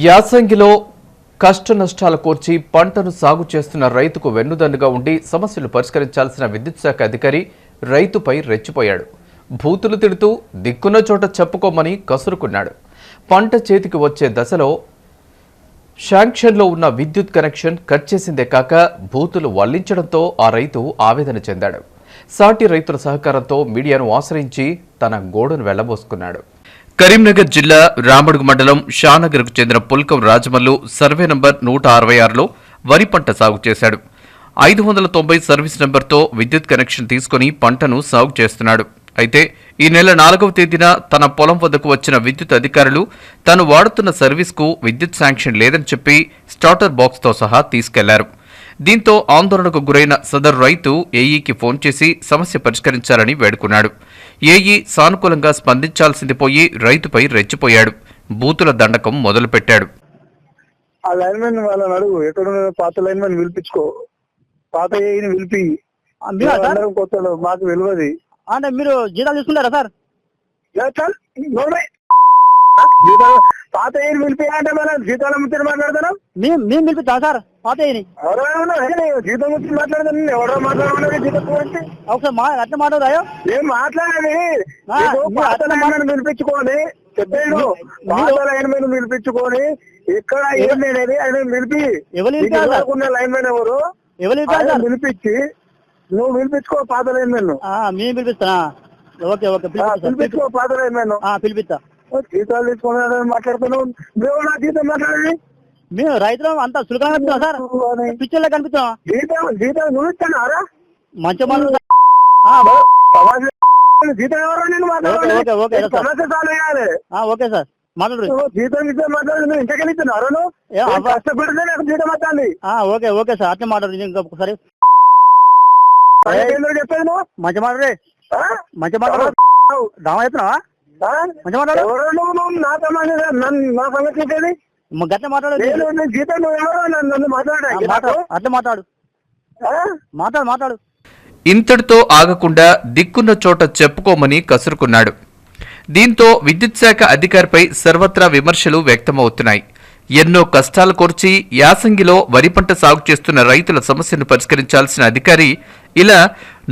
యాసంగిలో కష్ట నష్టాలు కోర్చి పంటను సాగు చేస్తున్న రైతుకు వెన్నుదన్నుగా ఉండి సమస్యలు పరిష్కరించాల్సిన విద్యుత్ శాఖ అధికారి రైతుపై రెచ్చిపోయాడు. భూతులు తిడుతూ దిక్కున్న చోట చెప్పుకోమని కసురుకున్నాడు. పంట చేతికి వచ్చే దశలో శాంక్షన్లో ఉన్న విద్యుత్ కనెక్షన్ కట్ చేసిందే కాక భూతులు వల్లించడంతో ఆ రైతు ఆవేదన చెందాడు. సాటి రైతుల సహకారంతో మీడియాను ఆశ్రయించి తన గోడును వెళ్లబోసుకున్నాడు. కరీంనగర్ జిల్లా రామడుగు మండలం షానగర్కు చెందిన పుల్కం రాజమల్లు సర్వే నంబర్ 166లో వరి పంట సాగు చేశాడు. 590 సర్వీస్ నెంబర్తో విద్యుత్ కనెక్షన్ తీసుకుని పంటను సాగు చేస్తున్నాడు. అయితే ఈ నెల 4వ తేదీన తన పొలం వద్దకు వచ్చిన విద్యుత్ అధికారులు తాను వాడుతున్న సర్వీస్కు విద్యుత్ శాంక్షన్ లేదని చెప్పి స్టార్టర్ బాక్స్తో సహా తీసుకెళ్లారు. దీంతో ఆందోళనకు గురైన సదరు రైతు ఏఈకి ఫోన్ చేసి సమస్య పరిష్కరించాలని వేడుకున్నాడు. ఏఈ సానుకూలంగా స్పందించాల్సింది పోయి రైతుపై రెచ్చిపోయాడు. బూతుల దండకం మొదలుపెట్టాడు. ఆ లైన్మెన్ వాళ్ళని అడుగు, ఎక్కడ పాత లైన్మెన్ పిలిపించుకో, పాత ఏఈని పిలిపి కొత్త మాకు తెలియదు అంటే మీరు జీతాలు తీసుకుంటారా సార్? పాత ఏఈని పిలిపియాలంటే మనం జీతాల ముచ్చి మాట్లాడతాం. మేము పిలిపిస్తాం సార్ పాత ఏఈని. జీతం గురించి మాట్లాడతాను. ఎవరో మాట్లాడమన్నారు జీతం గురించి. ఒకసారి అట్లా మాట్లాడాయో ఏం మాట్లాడాలి? పాత లైన్మెన్ పిలిపించుకోండి, చెప్పాడు. పాత లైన్మెన్ పిలిపించుకొని ఇక్కడ ఏం లేనేది ఆయన పిలిపి, లైన్మెన్ ఎవరు పిలిపించి నువ్వు పిలిపించుకో పాత లైన్మెన్. మేము పిలిపిస్తానా? ఓకే ఓకే పిలిపించుకో పాత లైన్మెన్. పిలిపిస్తా. జీతాలు తీసుకుని మాట్లాడుతున్నావు. మేము నా జీతం మాట్లాడాలి. మేము రైతులు అంతా సులభంగా కనిపిస్తాం సార్, పిక్చర్లో కనిపిస్తాం. జీతం నువ్వు ఇస్తానారా? మంచిగా జీతం ఎవరో నేను సమస్య సాల్వ్ చేయాలి. ఓకే సార్ మాట్లాడు. జీతం ఇస్తే మాట్లాడు. ఇంతకని ఇస్తున్నారు నువ్వు కష్టపడితే నాకు జీతం వస్తుంది. ఓకే ఓకే సార్ అట్లా మాట్లాడు. ఇంకొకసారి చెప్పాను నువ్వు మంచి మాట్లాడే, మంచి మాట్లాడు. దామా చెప్తున్నావా? మంచి మాట్లాడు. ఎవరో నువ్వు నా సంగతి చెప్పేది గట్ల మాట్లాడు. జీతం నువ్వు ఎవరో నన్ను మాట్లాడా? అట్లా మాట్లాడు మాట్లాడు. ఇంతటితో ఆగకుండా దిక్కున్న చోట చెప్పుకోమని కసురుకున్నాడు. దీంతో విద్యుత్ శాఖ అధికారిపై సర్వత్రా విమర్శలు వ్యక్తమవుతున్నాయి. ఎన్నో కష్టాలు కోర్చి యాసంగిలో వరి పంట సాగు చేస్తున్న రైతుల సమస్యను పరిష్కరించాల్సిన అధికారి ఇలా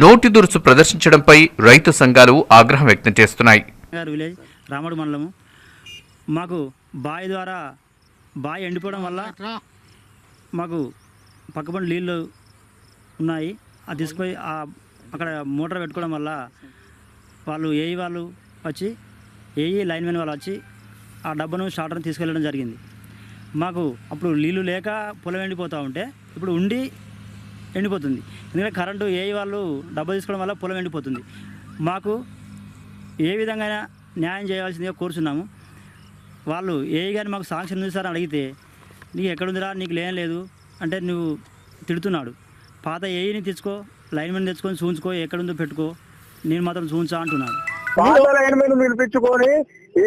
నోటి దురుసు ప్రదర్శించడంపై రైతు సంఘాలు ఆగ్రహం వ్యక్తం చేస్తున్నాయి. విలేజ్ రామడు మండలము మాకు బావి ద్వారా బావి ఎండిపోవడం వల్ల మాకు పక్కపండి నీళ్ళు ఉన్నాయి. అది తీసుకొని అక్కడ మోటార్ పెట్టుకోవడం వల్ల వాళ్ళు ఏఈ లైన్మెన్ వాళ్ళు వచ్చి ఆ డబ్బును స్టార్టర్ని తీసుకెళ్ళడం జరిగింది. మాకు అప్పుడు నీళ్ళు లేక పొలం ఎండిపోతూ ఉంటే ఇప్పుడు ఉండి ఎండిపోతుంది. ఎందుకంటే కరెంటు ఏఈ వాళ్ళు డబ్బు తీసుకోవడం వల్ల పొలం ఎండిపోతుంది. మాకు ఏ విధంగా న్యాయం చేయాల్సిందిగా కోరుచున్నాము. వాళ్ళు ఏఈ గారిని మాకు శాంక్షన్ ఉంది సార్ అడిగితే నీకు ఎక్కడుందిరా, నీకు లేదు అంటే నువ్వు తిడుతున్నాడు. పాత ఏఈని తెచ్చుకో, లైన్మెన్ తెచ్చుకొని చూంచుకో, ఎక్కడుందో పెట్టుకో, నేను మాత్రం చూంచా అంటున్నాడు. పాత లైన్మెన్ పిలిపించుకొని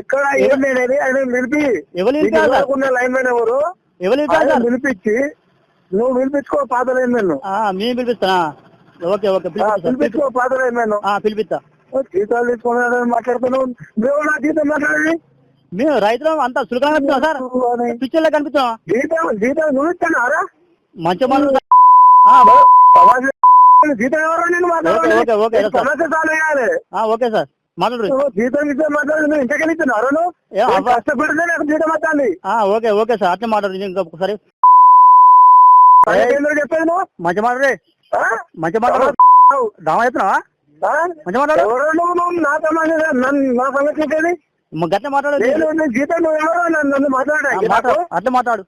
ఇక్కడ ఏం లేనేది ఆయన పిలిపి, లైన్మెన్ ఎవరు పిలిపించి నువ్వు పిలిపించుకో పాత లైన్మెన్. మేము పిలిపిస్తానా? ఓకే ఓకే పిలిపించుకో పాత లైన్మెన్. పిలిపిస్తా. జీతాలు తీసుకుని మాట్లాడుతున్నావు. మేము నా జీతం మాట్లాడాలి. మేము రైతులు అంతా సులభంగా కనిపిస్తాం సార్, పిక్చర్లో కనిపిస్తాం. జీతం నువ్వు ఇస్తానారా? మంచిగా జీతం ఎవరో నేను సమస్య సాల్వ్ చేయాలి. ఓకే సార్ మాట్లాడు. జీతం ఇస్తే మాట్లాడు. ఇంతకని ఇస్తున్నారు నువ్వు కష్టపడితే నాకు జీతం వస్తుంది. ఓకే ఓకే సార్ అట్లా మాట్లాడు. ఇంకొకసారి చెప్పాను నువ్వు మంచి మాట్లాడే, మంచి మాట్లాడు. దామా చెప్తున్నావా? మంచి మాట్లాడు. ఎవరో నువ్వు నా సంగతి చెప్పేది గట్ల మాట్లాడు. జీతం నువ్వు ఎవరో నన్ను మాట్లాడా? అట్లా మాట్లాడు.